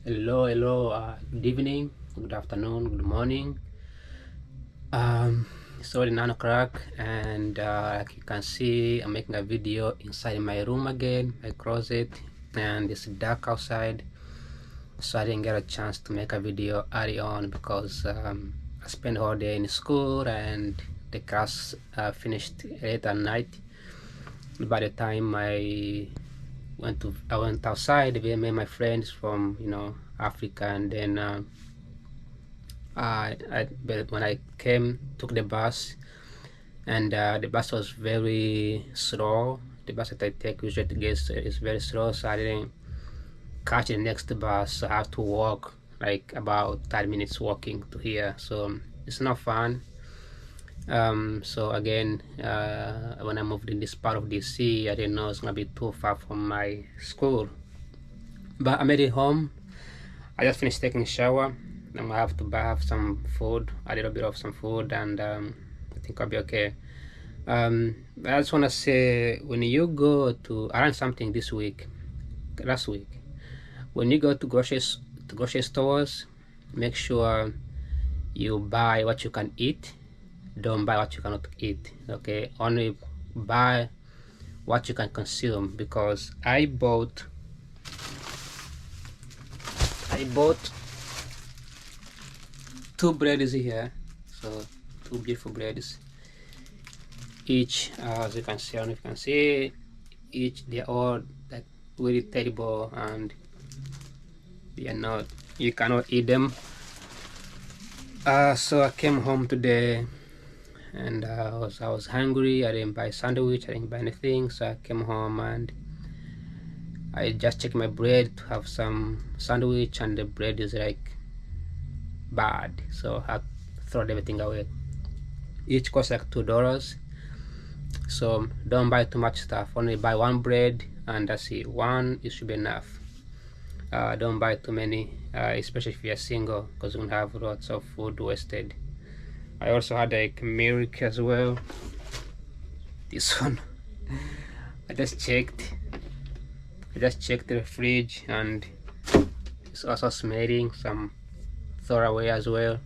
Hello, good evening, good afternoon, good morning. Um, it's already 9 o'clock, and like you can see, I'm making a video inside my room again, my closet, and it's dark outside, so I didn't get a chance to make a video early on because I spent all day in school and the class finished late at night. By the time I went outside with me and my friends from Africa, and then but when I took the bus, and the bus was very slow. The bus that I take usually to get is very slow, so I didn't catch the next bus. So I have to walk like about 30 minutes walking to here, so it's not fun. So again, when I moved in this part of DC, I didn't know it's gonna be too far from my school, but I made it home. I just finished taking a shower. I'm gonna have to have some food, a little bit of some food, and I think I'll be okay. I just want to say, when you go to, I learned something last week. When you go to grocery stores, make sure you buy what you can eat. Don't buy what you cannot eat. Okay, only buy what you can consume, because I bought two breads here, so two beautiful breads. Each, as you can see, I don't know if you can see, each they're all like really terrible, and you cannot eat them. So I came home today, and I was hungry. I didn't buy sandwich, I didn't buy anything, so I came home and I just checked my bread to have some sandwich, and the bread is like bad, so I throw everything away. Each costs like $2, so don't buy too much stuff. Only buy one bread, and that's it. One, it should be enough. Don't buy too many, especially if you're single, because you're gonna have lots of food wasted. I also had like milk as well. This one I just checked the fridge, and it's also smelling, some throw away as well.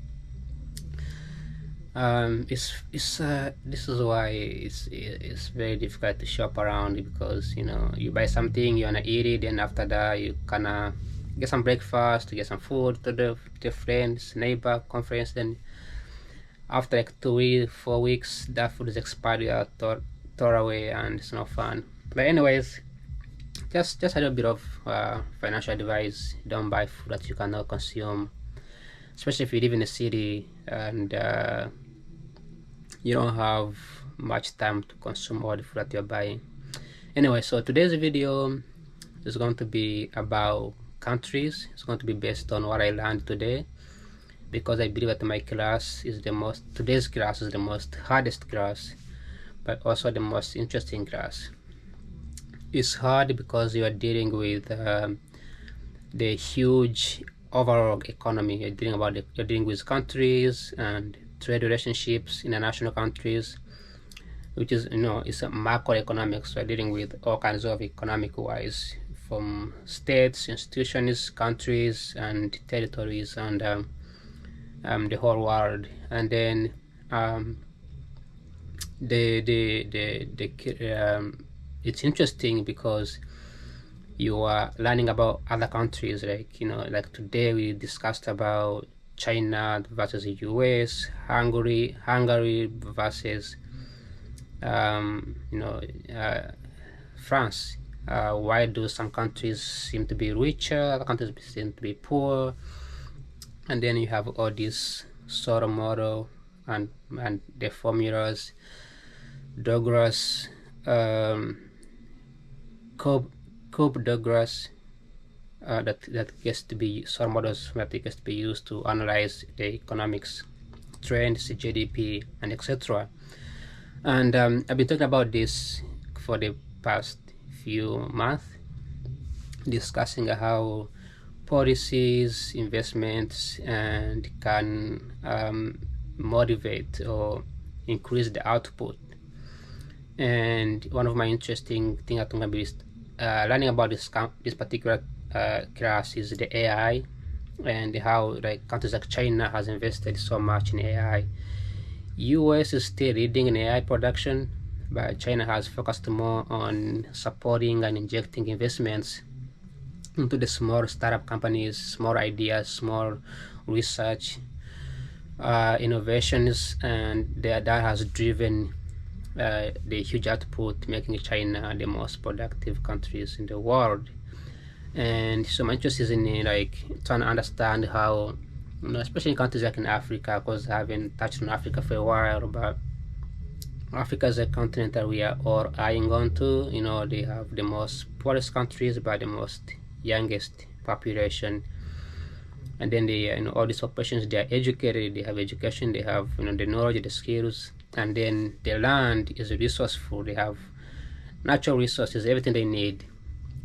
This is why it's very difficult to shop around, because you buy something, you wanna eat it, and after that you kinda get some breakfast, to get some food to the friends, neighbor, conference, then after like 4 weeks that food is expired, you are throw away, and it's not fun. But anyways, just a little bit of financial advice: don't buy food that you cannot consume, especially if you live in a city and you don't have much time to consume all the food that you're buying. Anyway, so today's video is going to be about countries. It's going to be based on what I learned today, because I believe that my class is today's class is the most hardest class, but also the most interesting class. It's hard because you are dealing with the huge overall economy. You're dealing with countries and trade relationships, international countries, which is it's a macroeconomics. So you're dealing with all kinds of economic wise, from states, institutions, countries, and territories, and the whole world. And then it's interesting because you are learning about other countries, like today we discussed about China versus the US, Hungary versus France. Why do some countries seem to be richer, other countries seem to be poor? And then you have all these sort of model and the formulas, Douglas, Cobb Douglas, that gets to be some models that gets to be used to analyze the economics trends, GDP, and etc. And I've been talking about this for the past few months, discussing how policies, investments, and can motivate or increase the output. And one of my interesting things I'm going to be learning about this particular class is the AI, and how like countries like China has invested so much in AI. US is still leading in AI production, but China has focused more on supporting and injecting investments into the small startup companies, small ideas, small research, innovations, and that has driven the huge output, making China the most productive countries in the world. And so my interest is in like trying to understand how, especially in countries like in Africa, because I haven't touched on Africa for a while, but Africa is a continent that we are all eyeing on to. They have the most poorest countries, but the most youngest population. And then they, all these populations, they are educated, they have education, they have, the knowledge, the skills, and then the land is resourceful. They have natural resources, everything they need,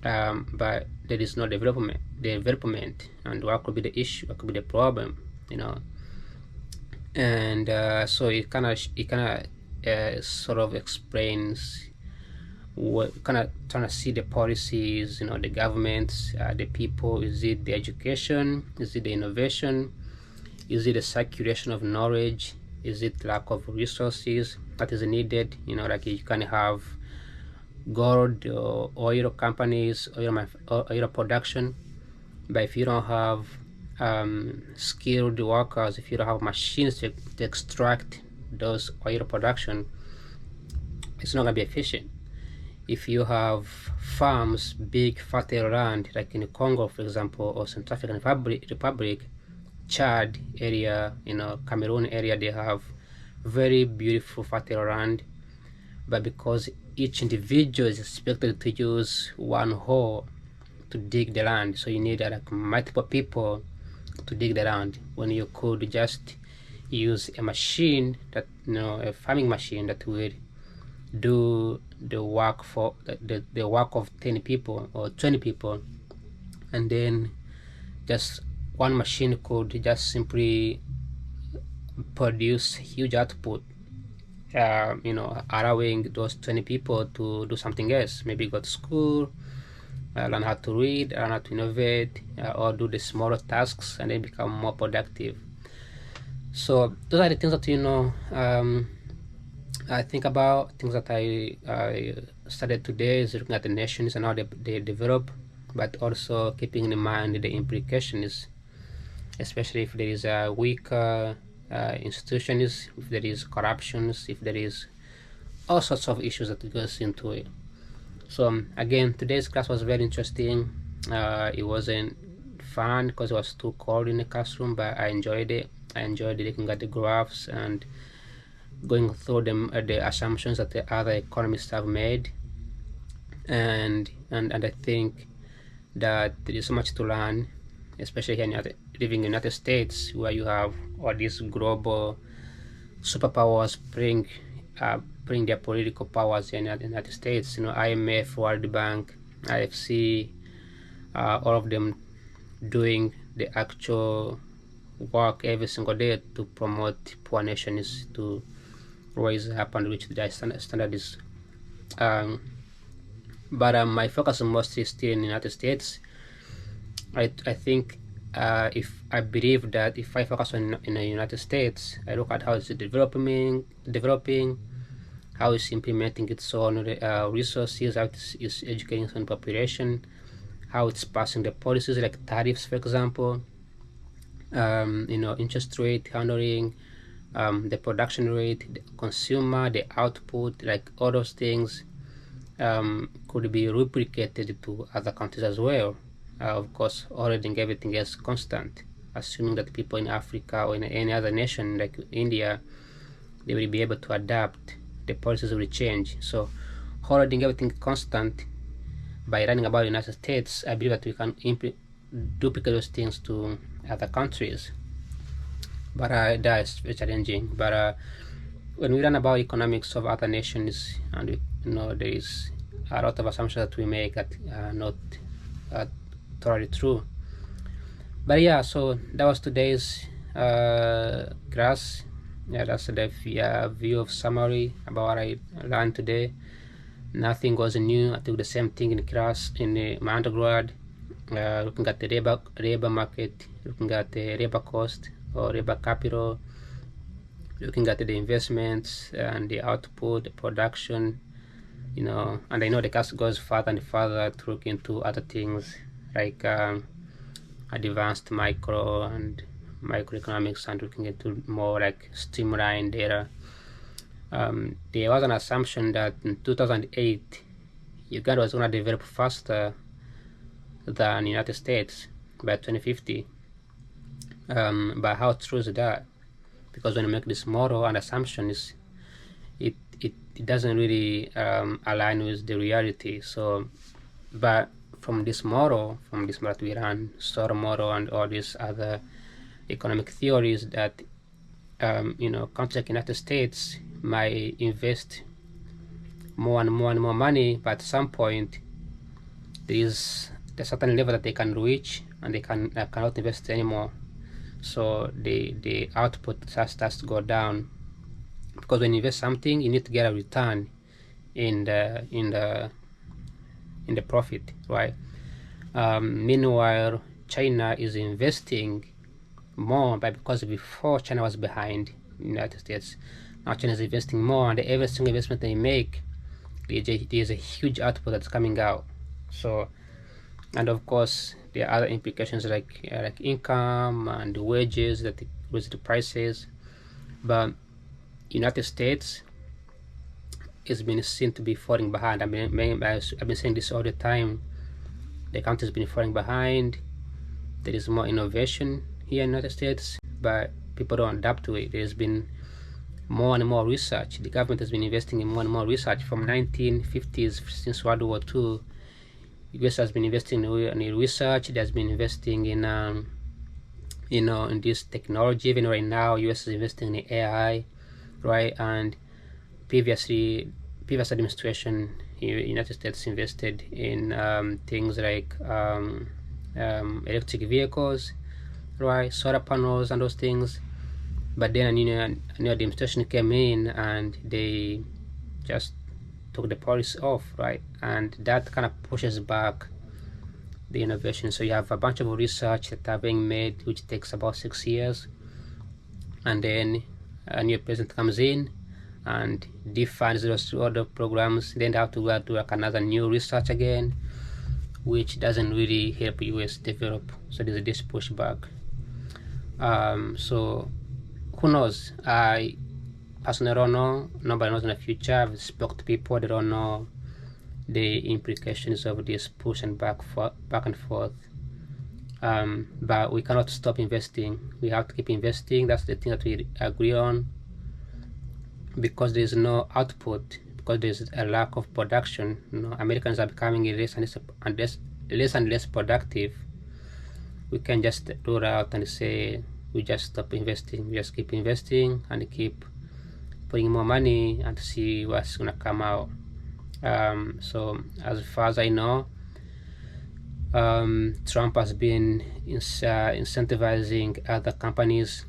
but there is no development, and what could be the issue, what could be the problem, and so it kind of sort of explains what kind of trying to see the policies, the governments, the people. Is it the education? Is it the innovation? Is it the circulation of knowledge? Is it lack of resources that is needed? Like you can have gold or oil companies, oil production, but if you don't have skilled workers, if you don't have machines to extract those oil production, it's not going to be efficient. If you have farms, big fertile land, like in the Congo, for example, or Central African Republic, Chad area, Cameroon area, they have very beautiful fertile land, but because each individual is expected to use one hoe to dig the land, so you need like multiple people to dig the land, when you could just use a machine that, a farming machine that will do the work for the work of 10 people or 20 people, and then just one machine could just simply produce huge output, allowing those 20 people to do something else, maybe go to school, learn how to read, learn how to innovate, or do the smaller tasks, and then become more productive. So those are the things that I think about. Things that I studied today is looking at the nations and how they develop, but also keeping in mind the implications, especially if there is a weaker institutions, if there is corruptions, if there is all sorts of issues that goes into it. So again, today's class was very interesting. It wasn't fun because it was too cold in the classroom, but I enjoyed it. I enjoyed looking at the graphs and going through the assumptions that the other economists have made, and I think that there is so much to learn, especially here living in the United States, where you have all these global superpowers bring their political powers in the United States. IMF, World Bank, IFC, all of them doing the actual work every single day to promote poor nations to rise up and reach their standards. But my focus is mostly still in the United States. I think if I believe that if I focus on in the United States, I look at how it's developing, how it's implementing its own resources, how it's educating its own population, how it's passing the policies like tariffs, for example, interest rate handling, the production rate, the consumer, the output, like all those things could be replicated to other countries as well. Of course, holding everything else constant, assuming that people in Africa or in any other nation like India, they will be able to adapt, the policies will change. So holding everything constant by learning about the United States, I believe that we can duplicate those things to other countries. But that is very challenging. But when we learn about economics of other nations, and there is a lot of assumptions that we make that are not totally true. But yeah, so that was today's class. Yeah, that's the view of summary about what I learned today. Nothing was new. I took the same thing in class in my undergrad, looking at the labor market, looking at the labor cost or labor capital, looking at the investments and the output, the production, and I know the cast goes further and further to look into other things like advanced micro and microeconomics and looking into more like streamlined data. There was an assumption that in 2008 Uganda was going to develop faster than United States by 2050. But how true is that? Because when you make this model and assumptions, it doesn't really align with the reality. So, but from this model that we run, SOAR model and all these other economic theories that countries like United States might invest more and more and more money, but at some point there's a certain level that they can reach and they cannot invest anymore. So the output starts to go down, because when you invest something, you need to get a return in the profit, right? Meanwhile, China is investing more, but because before China was behind the United States, now China is investing more, and every single investment they make, there's a huge output that's coming out. So, and of course, there are other implications like income and wages that raise the prices. But United States has been seen to be falling behind. I've been saying this all the time. The country has been falling behind. There is more innovation here in the United States, but people don't adapt to it. There's been more and more research. The government has been investing in more and more research from 1950s, since World War II. US has been investing in research. It has been investing in in this technology. Even right now, US is investing in AI, right? And previous administration here in the United States invested in things like electric vehicles, right? Solar panels and those things. But then a new administration came in and they just took the policy off, right? And that kind of pushes back the innovation. So you have a bunch of research that are being made, which takes about 6 years, and then a new president comes in and defunds those other programs. Then they have to go do like another new research again, which doesn't really help US develop. So there's this pushback. So who knows? I personally don't know. Nobody knows in the future. I've spoken to people, they don't know the implications of this push and back and forth. But we cannot stop investing. We have to keep investing. That's the thing that we agree on. Because there is no output, because there is a lack of production, Americans are becoming less and less productive. We can just roll out and say we just stop investing. We just keep investing and keep putting more money and see what's gonna come out. So as far as I know, Trump has been incentivizing other companies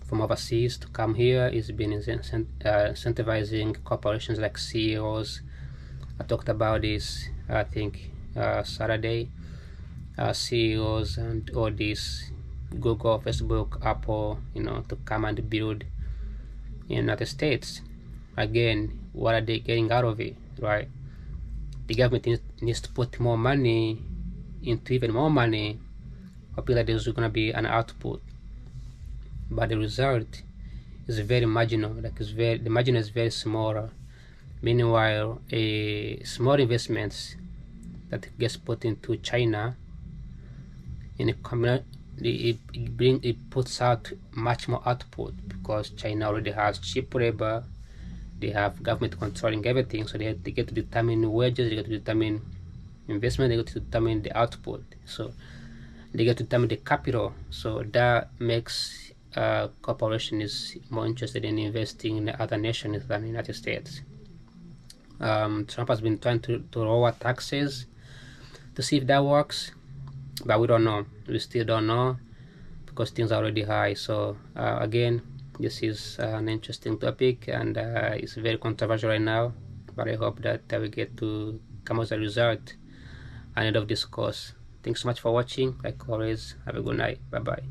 from overseas to come here. He's been incentivizing corporations like CEOs. I talked about this, I think, Saturday. CEOs and all these Google, Facebook, Apple, to come and build in the United States. Again, what are they getting out of it, right? The government needs to put more money into even more money, hoping that there's going to be an output. But the result is very marginal. The margin is very small. Meanwhile, small investments that gets put into China in a community, it puts out much more output, because China already has cheap labor. They have government controlling everything, so they get to determine wages, they get to determine investment, they get to determine the output, so they get to determine the capital. So that makes corporation is more interested in investing in other nations than the United States. Trump has been trying to lower taxes to see if that works, but we don't know. We still don't know, because things are already high. So again, this is an interesting topic, and it's very controversial right now, but I hope that we get to come as a result at the end of this course. Thanks so much for watching. Like always, have a good night. Bye bye.